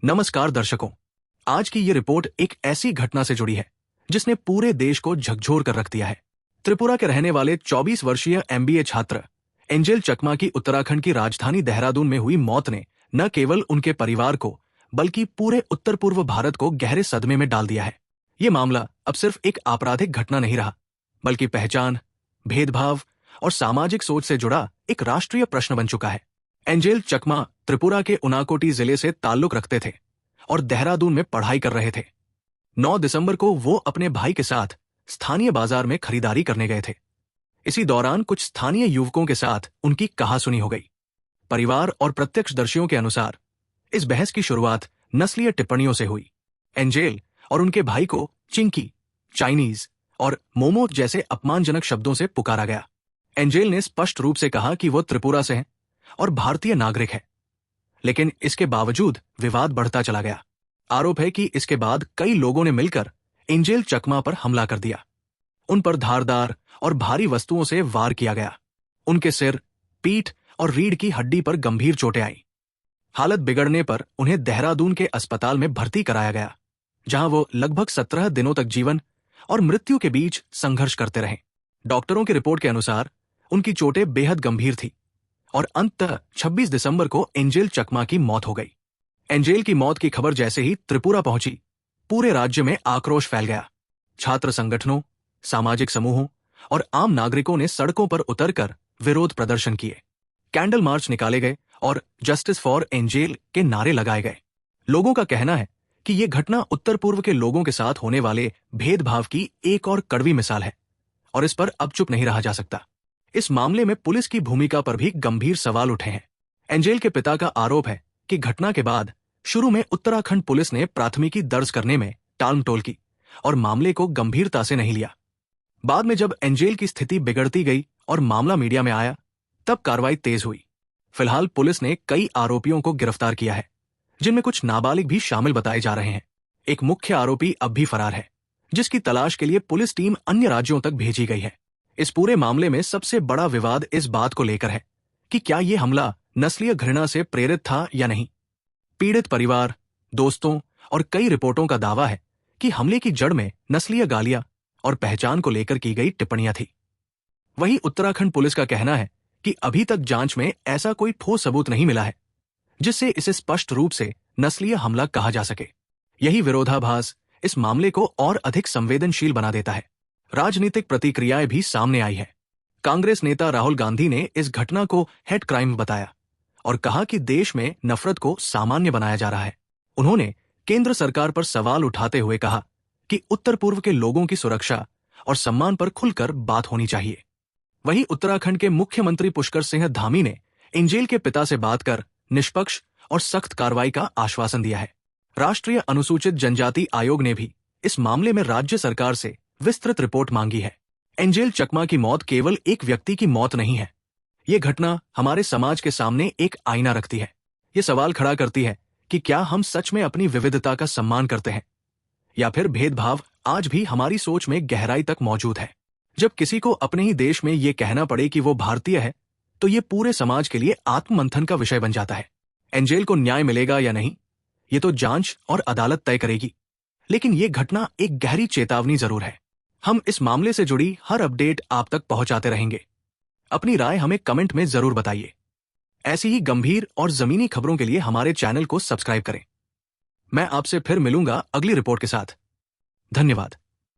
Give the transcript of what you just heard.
नमस्कार दर्शकों, आज की ये रिपोर्ट एक ऐसी घटना से जुड़ी है जिसने पूरे देश को झकझोर कर रख दिया है। त्रिपुरा के रहने वाले 24 वर्षीय एमबीए छात्र एंजेल चकमा की उत्तराखंड की राजधानी देहरादून में हुई मौत ने न केवल उनके परिवार को बल्कि पूरे उत्तर पूर्व भारत को गहरे सदमे में डाल दिया है। ये मामला अब सिर्फ एक आपराधिक घटना नहीं रहा, बल्कि पहचान, भेदभाव और सामाजिक सोच से जुड़ा एक राष्ट्रीय प्रश्न बन चुका है। एंजेल चकमा त्रिपुरा के उनाकोटी जिले से ताल्लुक रखते थे और देहरादून में पढ़ाई कर रहे थे। 9 दिसंबर को वो अपने भाई के साथ स्थानीय बाजार में खरीदारी करने गए थे। इसी दौरान कुछ स्थानीय युवकों के साथ उनकी कहासुनी हो गई। परिवार और प्रत्यक्षदर्शियों के अनुसार इस बहस की शुरुआत नस्लीय टिप्पणियों से हुई। एंजेल और उनके भाई को चिंकी, चाइनीज और मोमो जैसे अपमानजनक शब्दों से पुकारा गया। एंजेल ने स्पष्ट रूप से कहा कि वो त्रिपुरा से हैं और भारतीय नागरिक है, लेकिन इसके बावजूद विवाद बढ़ता चला गया। आरोप है कि इसके बाद कई लोगों ने मिलकर एंजेल चकमा पर हमला कर दिया। उन पर धारदार और भारी वस्तुओं से वार किया गया। उनके सिर, पीठ और रीढ़ की हड्डी पर गंभीर चोटें आईं। हालत बिगड़ने पर उन्हें देहरादून के अस्पताल में भर्ती कराया गया, जहां वो लगभग 17 दिनों तक जीवन और मृत्यु के बीच संघर्ष करते रहे। डॉक्टरों की रिपोर्ट के अनुसार उनकी चोटें बेहद गंभीर थी और अंततः 26 दिसंबर को एंजेल चकमा की मौत हो गई। एंजेल की मौत की खबर जैसे ही त्रिपुरा पहुंची, पूरे राज्य में आक्रोश फैल गया। छात्र संगठनों, सामाजिक समूहों और आम नागरिकों ने सड़कों पर उतरकर विरोध प्रदर्शन किए। कैंडल मार्च निकाले गए और जस्टिस फॉर एंजेल के नारे लगाए गए। लोगों का कहना है कि यह घटना उत्तर पूर्व के लोगों के साथ होने वाले भेदभाव की एक और कड़वी मिसाल है और इस पर अब चुप नहीं रहा जा सकता। इस मामले में पुलिस की भूमिका पर भी गंभीर सवाल उठे हैं। एंजेल के पिता का आरोप है कि घटना के बाद शुरू में उत्तराखंड पुलिस ने प्राथमिकी दर्ज करने में टालमटोल की और मामले को गंभीरता से नहीं लिया। बाद में जब एंजेल की स्थिति बिगड़ती गई और मामला मीडिया में आया, तब कार्रवाई तेज हुई। फिलहाल पुलिस ने कई आरोपियों को गिरफ्तार किया है, जिनमें कुछ नाबालिग भी शामिल बताए जा रहे हैं। एक मुख्य आरोपी अब भी फरार है, जिसकी तलाश के लिए पुलिस टीम अन्य राज्यों तक भेजी गई है। इस पूरे मामले में सबसे बड़ा विवाद इस बात को लेकर है कि क्या यह हमला नस्लीय घृणा से प्रेरित था या नहीं। पीड़ित परिवार, दोस्तों और कई रिपोर्टों का दावा है कि हमले की जड़ में नस्लीय गालियां और पहचान को लेकर की गई टिप्पणियां थी। वहीं उत्तराखंड पुलिस का कहना है कि अभी तक जांच में ऐसा कोई ठोस सबूत नहीं मिला है जिससे इसे स्पष्ट रूप से नस्लीय हमला कहा जा सके। यही विरोधाभास इस मामले को और अधिक संवेदनशील बना देता है। राजनीतिक प्रतिक्रियाएं भी सामने आई है। कांग्रेस नेता राहुल गांधी ने इस घटना को हेट क्राइम बताया और कहा कि देश में नफरत को सामान्य बनाया जा रहा है। उन्होंने केंद्र सरकार पर सवाल उठाते हुए कहा कि उत्तर पूर्व के लोगों की सुरक्षा और सम्मान पर खुलकर बात होनी चाहिए। वहीं उत्तराखंड के मुख्यमंत्री पुष्कर सिंह धामी ने एंजेल के पिता से बात कर निष्पक्ष और सख्त कार्रवाई का आश्वासन दिया है। राष्ट्रीय अनुसूचित जनजाति आयोग ने भी इस मामले में राज्य सरकार से विस्तृत रिपोर्ट मांगी है। एंजेल चकमा की मौत केवल एक व्यक्ति की मौत नहीं है। ये घटना हमारे समाज के सामने एक आईना रखती है। ये सवाल खड़ा करती है कि क्या हम सच में अपनी विविधता का सम्मान करते हैं या फिर भेदभाव आज भी हमारी सोच में गहराई तक मौजूद है। जब किसी को अपने ही देश में ये कहना पड़े कि वो भारतीय है, तो ये पूरे समाज के लिए आत्ममंथन का विषय बन जाता है। एंजेल को न्याय मिलेगा या नहीं, ये तो जांच और अदालत तय करेगी, लेकिन ये घटना एक गहरी चेतावनी जरूर है। हम इस मामले से जुड़ी हर अपडेट आप तक पहुंचाते रहेंगे। अपनी राय हमें कमेंट में जरूर बताइए। ऐसी ही गंभीर और जमीनी खबरों के लिए हमारे चैनल को सब्सक्राइब करें। मैं आपसे फिर मिलूंगा अगली रिपोर्ट के साथ। धन्यवाद।